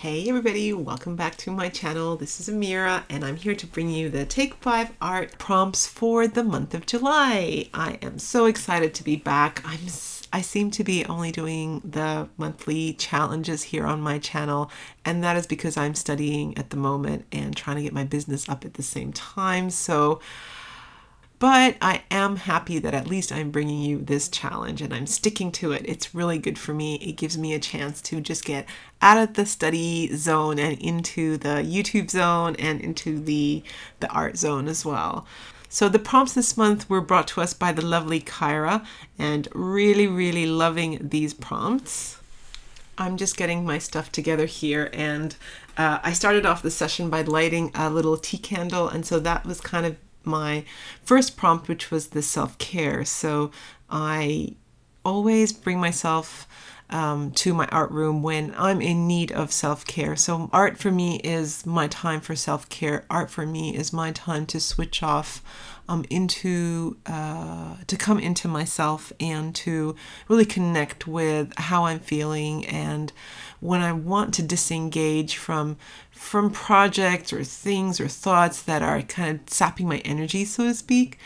Hey everybody, welcome back to my channel. This is Amira and I'm here to bring you the Take 5 art prompts for the month of July. I am so excited to be back. I seem to be only doing the monthly challenges here on my channel, and that is because I'm studying at the moment and trying to get my business up at the same time. But I am happy that at least I'm bringing you this challenge and I'm sticking to it. It's really good for me. It gives me a chance to just get out of the study zone and into the YouTube zone and into the art zone as well. So the prompts this month were brought to us by the lovely Kyra, and really loving these prompts. I'm just getting my stuff together here, and I started off the session by lighting a little tea candle, and so that was kind of my first prompt, which was the self-care. So I always bring myself to my art room when I'm in need of self-care. So art for me is my time for self-care. Art for me is my time to switch off to come into myself and to really connect with how I'm feeling, and when I want to disengage from projects or things or thoughts that are kind of sapping my energy, so to speak.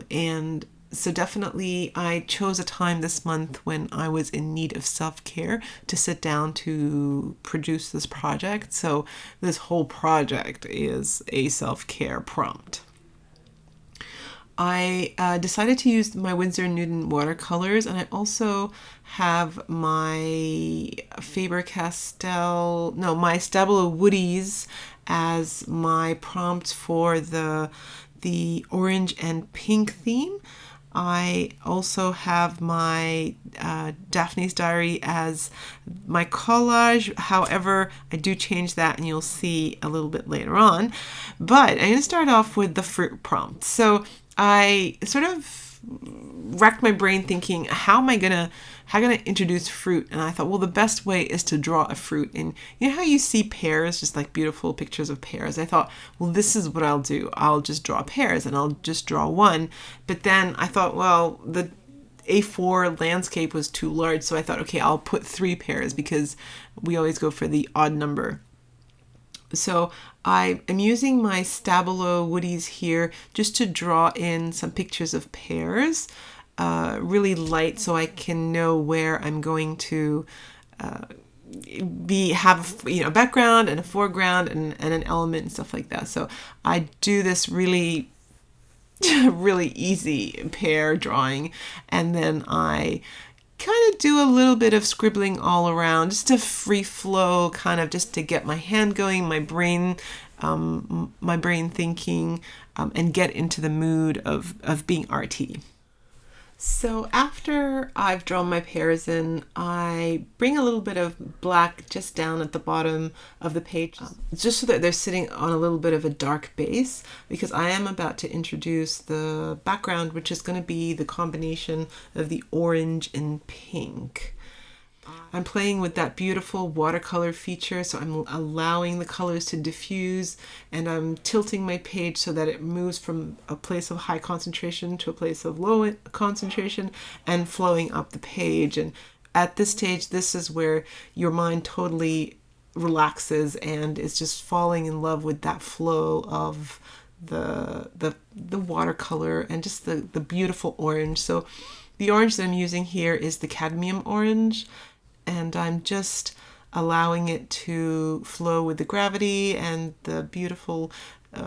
And so definitely I chose a time this month when I was in need of self-care to sit down to produce this project. So this whole project is a self-care prompt. I decided to use my Winsor & Newton watercolors, and I also have my Faber-Castell, no, my Stabilo Woodies as my prompt for the orange and pink theme. I also have my Daphne's Diary as my collage. However, I do change that, and you'll see a little bit later on. But I'm going to start off with the fruit prompt. So I sort of racked my brain thinking, how am I gonna introduce fruit? And I thought, well, the best way is to draw a fruit. And you know how you see pears, just like beautiful pictures of pears? I thought, well, this is what I'll do. I'll just draw pears, and I'll just draw one. But then I thought, well, the A4 landscape was too large, so I thought, okay, I'll put 3 pears because we always go for the odd number. So I am using my Stabilo Woodies here just to draw in some pictures of pears, really light, so I can know where I'm going to have a background and a foreground and an element and stuff like that. So I do this really easy pear drawing, and then I kind of do a little bit of scribbling all around, just a free flow, kind of just to get my hand going, my brain thinking, and get into the mood of being arty. So after I've drawn my pears in, I bring a little bit of black just down at the bottom of the page, just so that they're sitting on a little bit of a dark base, because I am about to introduce the background, which is going to be the combination of the orange and pink. I'm playing with that beautiful watercolor feature, so I'm allowing the colors to diffuse, and I'm tilting my page so that it moves from a place of high concentration to a place of low concentration and flowing up the page. And at this stage, this is where your mind totally relaxes and is just falling in love with that flow of the watercolor and just the beautiful orange. So the orange that I'm using here is the cadmium orange, and I'm just allowing it to flow with the gravity and the beautiful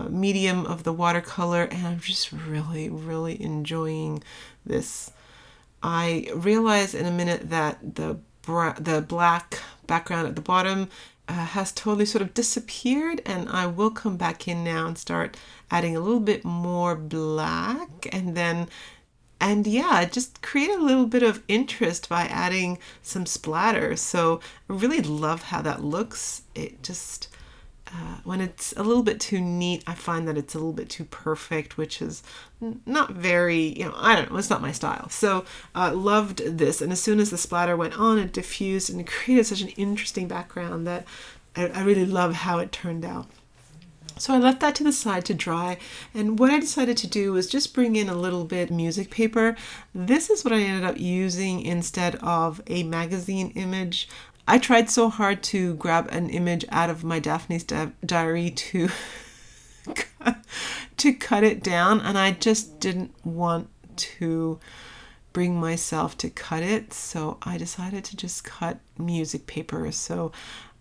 medium of the watercolor, and I'm just really enjoying this. I realize in a minute that the black background at the bottom has totally sort of disappeared, and I will come back in now and start adding a little bit more black, and yeah, just create a little bit of interest by adding some splatter. So I really love how that looks. It just, when it's a little bit too neat, I find that it's a little bit too perfect, which is not very, I don't know, it's not my style. So loved this. And as soon as the splatter went on, it diffused and it created such an interesting background that I really love how it turned out. So I left that to the side to dry, and what I decided to do was just bring in a little bit music paper. This is what I ended up using instead of a magazine image. I tried so hard to grab an image out of my Daphne's diary to cut it down, and I just didn't want to bring myself to cut it, so I decided to just cut music paper. So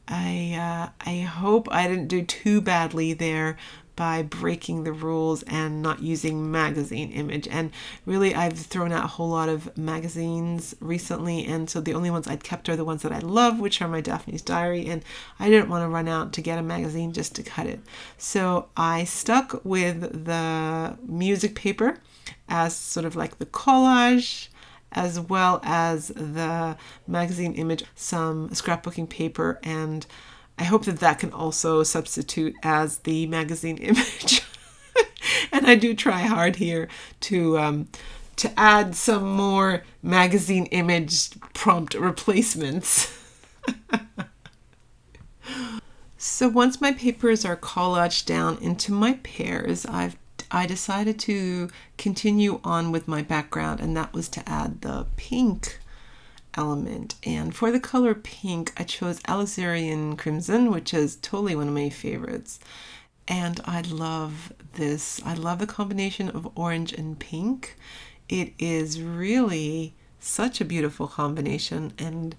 I hope I didn't do too badly there by breaking the rules and not using magazine image. And really, I've thrown out a whole lot of magazines recently, and so the only ones I'd kept are the ones that I love, which are my Daphne's Diary, and I didn't want to run out to get a magazine just to cut it. So I stuck with the music paper as sort of like the collage, as well as the magazine image, some scrapbooking paper, and I hope that that can also substitute as the magazine image. And I do try hard here to add some more magazine image prompt replacements. So once my papers are collaged down into my pairs, I decided to continue on with my background, and that was to add the pink element. And for the color pink, I chose Alisarian Crimson, which is totally one of my favorites. And I love this. I love the combination of orange and pink. It is really such a beautiful combination, and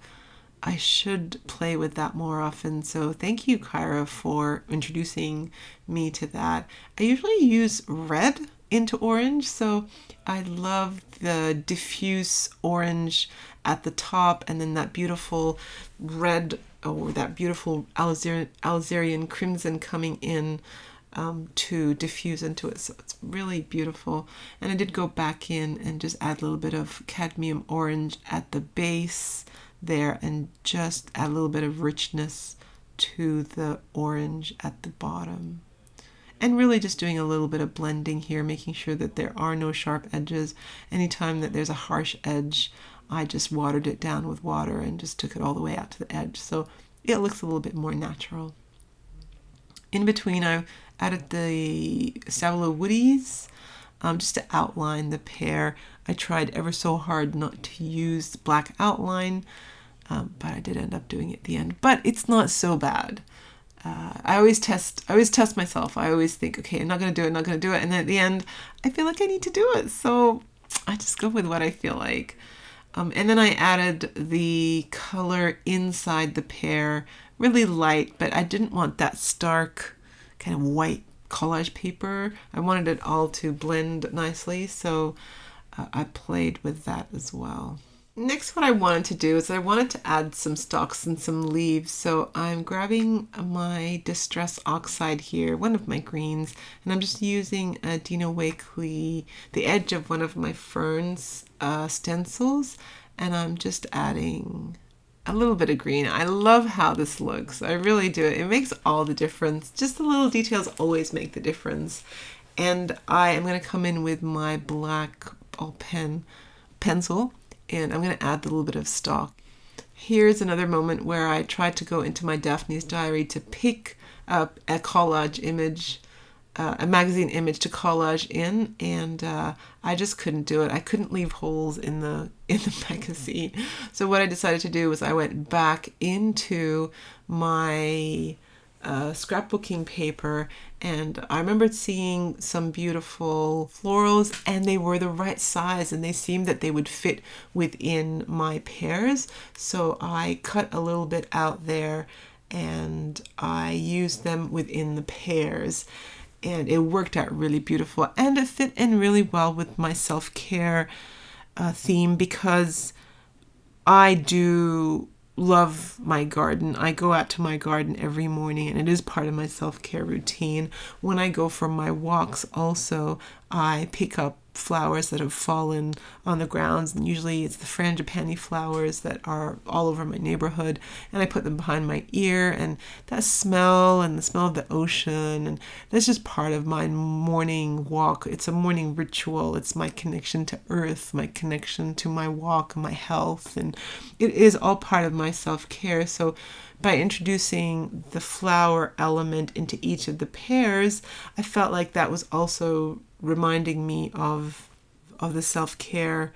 I should play with that more often. So thank you, Kyra, for introducing me to that. I usually use red into orange, so I love the diffuse orange at the top, and then that beautiful red, or that beautiful Alisarian Crimson coming in to diffuse into it. So it's really beautiful. And I did go back in and just add a little bit of cadmium orange at the base there, and just add a little bit of richness to the orange at the bottom. And really just doing a little bit of blending here, making sure that there are no sharp edges. Anytime that there's a harsh edge, I just watered it down with water and just took it all the way out to the edge, so it looks a little bit more natural. In between, I added the Stabilo Woodies just to outline the pear. I tried ever so hard not to use black outline, but I did end up doing it at the end. But it's not so bad. I always test myself. I always think, okay, I'm not going to do it. And then at the end, I feel like I need to do it. So I just go with what I feel like. And then I added the color inside the pear, really light, but I didn't want that stark kind of white collage paper. I wanted it all to blend nicely, so I played with that as well. Next, what I wanted to do is I wanted to add some stalks and some leaves. So I'm grabbing my Distress Oxide here, one of my greens, and I'm just using a Dino Wakley, the edge of one of my ferns stencils, and I'm just adding a little bit of green. I love how this looks. I really do. It makes all the difference. Just the little details always make the difference. And I am going to come in with my black ball pencil, and I'm going to add a little bit of stalk. Here's another moment where I tried to go into my Daphne's Diary to pick up a collage image, a magazine image to collage in, and I just couldn't do it. I couldn't leave holes in the magazine. So what I decided to do was I went back into my scrapbooking paper, and I remembered seeing some beautiful florals, and they were the right size, and they seemed that they would fit within my pairs. So I cut a little bit out there and I used them within the pairs, and it worked out really beautiful, and it fit in really well with my self-care theme, because I do love my garden. I go out to my garden every morning, and it is part of my self-care routine. When I go for my walks also, I pick up flowers that have fallen on the grounds, and usually it's the frangipani flowers that are all over my neighborhood, and I put them behind my ear, and that smell and the smell of the ocean, and that's just part of my morning walk. It's a morning ritual. It's my connection to earth, my connection to my walk, my health, and it is all part of my self-care. So by introducing the flower element into each of the pairs, I felt like that was also reminding me of the self-care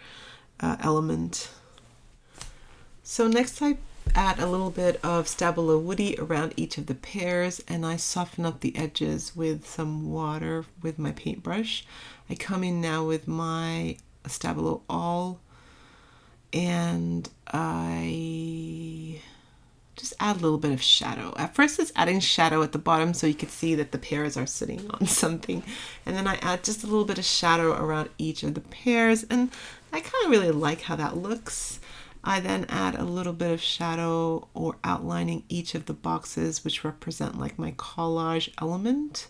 element. So next I add a little bit of Stabilo Woody around each of the pears, and I soften up the edges with some water with my paintbrush. I come in now with my Stabilo All, and I just add a little bit of shadow. At first it's adding shadow at the bottom so you can see that the pears are sitting on something. And then I add just a little bit of shadow around each of the pears, and I kind of really like how that looks. I then add a little bit of shadow or outlining each of the boxes, which represent like my collage element.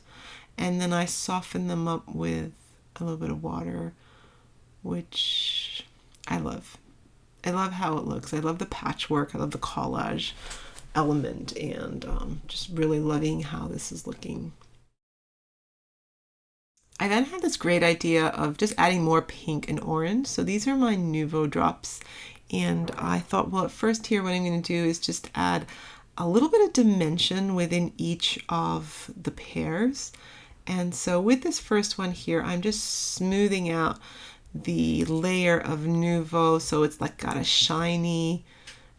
And then I soften them up with a little bit of water, which I love. I love how it looks. I love the patchwork. I love the collage element, and just really loving how this is looking. I then had this great idea of just adding more pink and orange. So these are my Nouveau drops, and I thought, well, at first here what I'm going to do is just add a little bit of dimension within each of the pears. And so with this first one here, I'm just smoothing out the layer of Nouveau so it's like got a shiny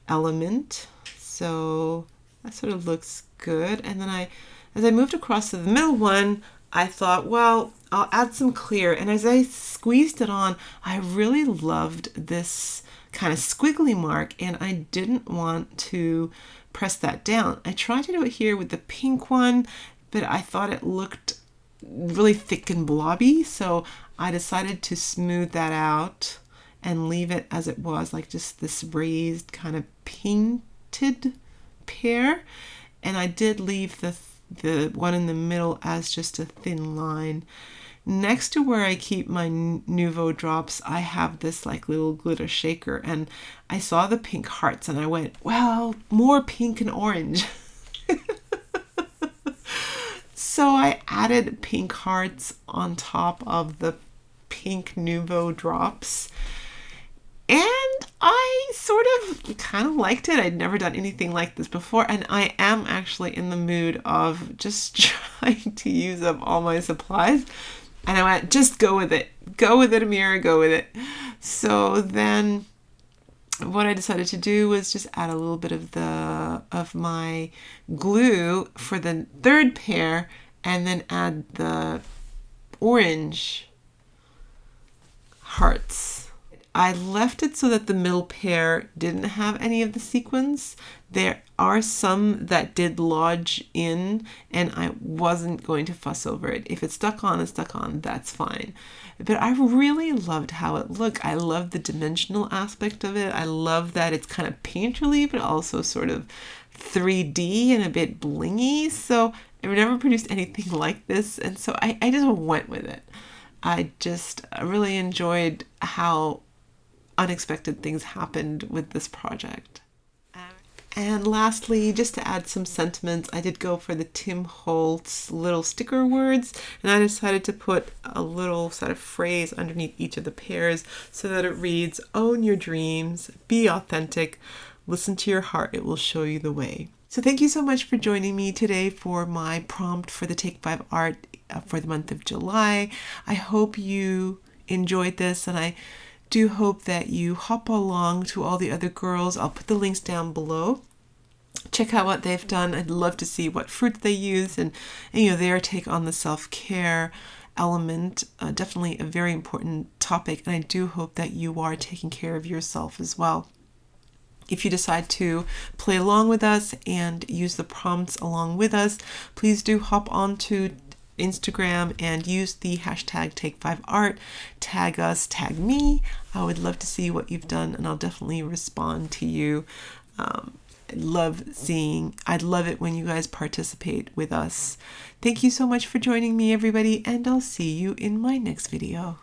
element. So that sort of looks good. And then as I moved across to the middle one, I thought, well, I'll add some clear. And as I squeezed it on, I really loved this kind of squiggly mark, and I didn't want to press that down. I tried to do it here with the pink one, but I thought it looked really thick and blobby, so I decided to smooth that out and leave it as it was, like just this raised kind of painted pear. And I did leave the one in the middle as just a thin line. Next to where I keep my Nouveau drops, I have this like little glitter shaker, and I saw the pink hearts and I went, well, more pink and orange. So I added pink hearts on top of the pink Nouveau drops, and I sort of kind of liked it. I'd never done anything like this before, and I am actually in the mood of just trying to use up all my supplies. And I went, just go with it. Go with it, Amira, go with it. So then what I decided to do was just add a little bit of my glue for the third pear, and then add the orange hearts. I left it so that the middle pear didn't have any of the sequins. There are some that did lodge in, and I wasn't going to fuss over it. If it stuck on, it stuck on, that's fine. But I really loved how it looked. I love the dimensional aspect of it. I love that it's kind of painterly, but also sort of 3D and a bit blingy. So I've never produced anything like this, and so I just went with it. I just really enjoyed how unexpected things happened with this project. And lastly, just to add some sentiments, I did go for the Tim Holtz little sticker words, and I decided to put a little sort of phrase underneath each of the pears so that it reads, own your dreams, be authentic, listen to your heart, it will show you the way. So thank you so much for joining me today for my prompt for the Take 5 art for the month of July. I hope you enjoyed this, and I do hope that you hop along to all the other girls. I'll put the links down below. Check out what they've done. I'd love to see what fruits they use and their take on the self-care element. Definitely a very important topic, and I do hope that you are taking care of yourself as well. If you decide to play along with us and use the prompts along with us, please do hop onto Instagram and use the hashtag Take5Art. Tag us, tag me. I would love to see what you've done, and I'll definitely respond to you. I'd love it when you guys participate with us. Thank you so much for joining me, everybody, and I'll see you in my next video.